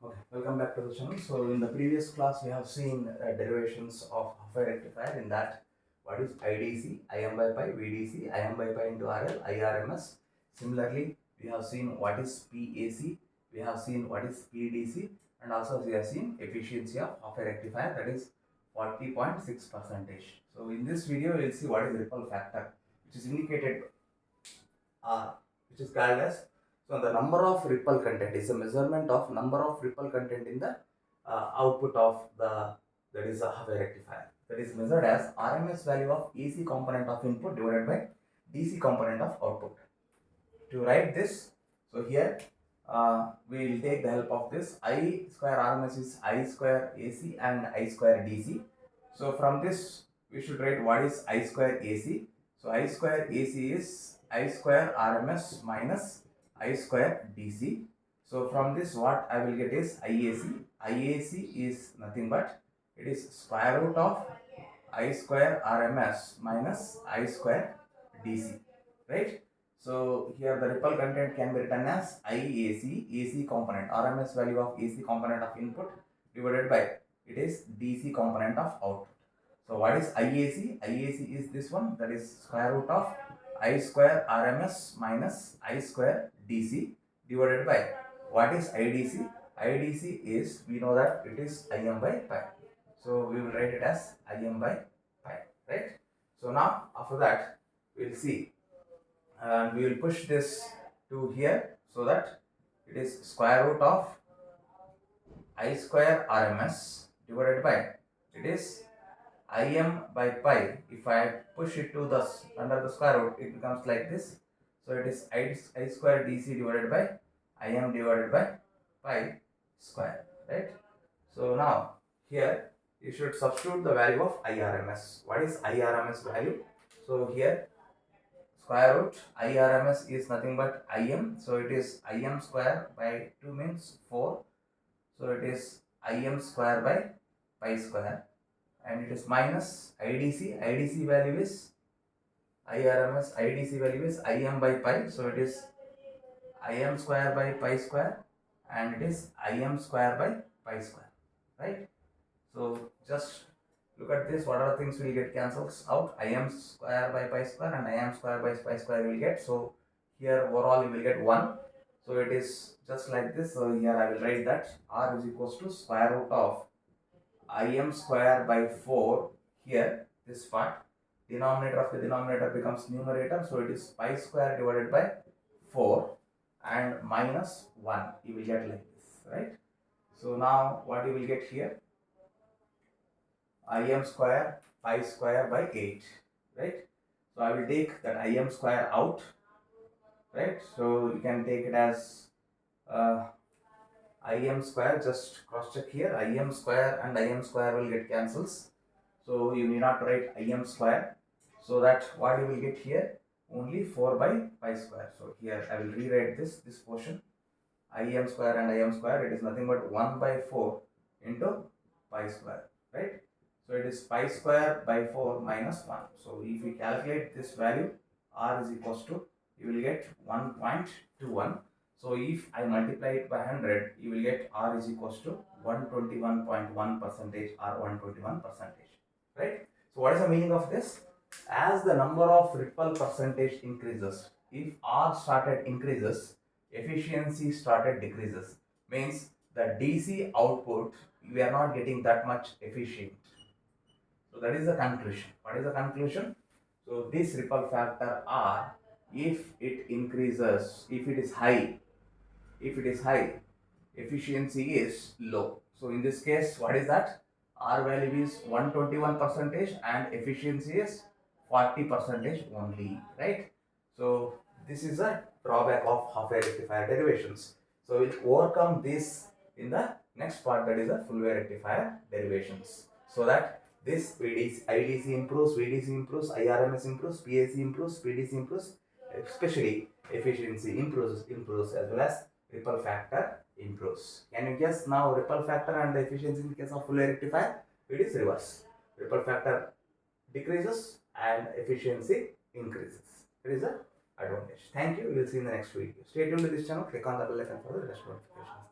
Okay, welcome back to the channel. So in the previous class we have seen derivations of half a rectifier. In that, what is IDC, IM by pi, VDC, IM by pi into RL, IRMS. Similarly, we have seen what is PAC, we have seen what is PDC, and also we have seen efficiency of half a rectifier, that is 40.6 percentage. So in this video we will see what is ripple factor, which is indicated R, which is called as, so the number of ripple content is a measurement of number of ripple content in the output of the, that is a half wave rectifier, that is measured as RMS value of AC component of input divided by DC component of output. To write this, so here we will take the help of this. I square RMS is I square AC and I square DC. So from this we should write what is I square AC. So I square AC is I square RMS minus I square DC. So from this what I will get is IAC. IAC is nothing but it is square root of I square RMS minus I square DC, right? So here the ripple content can be written as IAC, AC component, RMS value of AC component of input divided by it is DC component of output. So what is IAC? IAC is this one, that is square root of I square RMS minus I square DC divided by what is IDC? IDC is, we know that it is IM by pi. So we will write it as IM by pi, right? So now after that we will see and we will push this to here so that it is square root of I square RMS divided by it is Im by pi. If I push it to the under the square root, it becomes like this. So it is I square dc divided by Im divided by pi square, right? So now here you should substitute the value of IRMS. What is IRMS value? So here square root IRMS is nothing but Im. So it is Im square by 2 means 4. So it is Im square by pi square, and it is minus IDC. IDC value is IRMS. IDC value is Im by pi. So it is Im square by pi square, and it is Im square by pi square, right? So just look at this. What are the things will get cancels out? Im square by pi square and Im square by pi square will get. So here overall you will get 1. So it is just like this. So here I will write that R is equals to square root of Im square by 4. Here this part, denominator of the denominator becomes numerator. So it is pi square divided by 4 and minus 1. You will get like this, right? So now what you will get here? Im square pi square by 8, right? So I will take that Im square out, right? So you can take it as Im square, just cross check here, Im square and Im square will get cancels. So you need not write Im square. So that what you will get here? Only 4 by pi square. So here I will rewrite this portion. Im square and Im square, it is nothing but 1 by 4 into pi square, right? So it is pi square by 4 minus 1. So if we calculate this value, R is equals to, you will get 1.21. So if I multiply it by 100, you will get R is equals to 121.1 percentage or 121 percentage, right? So what is the meaning of this? As the number of ripple percentage increases, if R started increases, efficiency started decreases. Means the DC output, we are not getting that much efficient. So that is the conclusion. What is the conclusion? So this ripple factor R, if it increases, if it is high, efficiency is low. So in this case, what is that? R value is 121 percentage and efficiency is 40 percentage only, right? So this is a drawback of half wave rectifier derivations. So we'll overcome this in the next part, that is the full wave rectifier derivations. So that this IDC improves, VDC improves, IRMS improves, PAC improves, PDC improves, especially efficiency improves as well as ripple factor improves. Can you guess now ripple factor and the efficiency in case of full wave rectifier? It is reverse. Ripple factor decreases and efficiency increases. It is a advantage. Thank you. We will see in the next video. Stay tuned to this channel. Click on the bell icon for the latest notifications.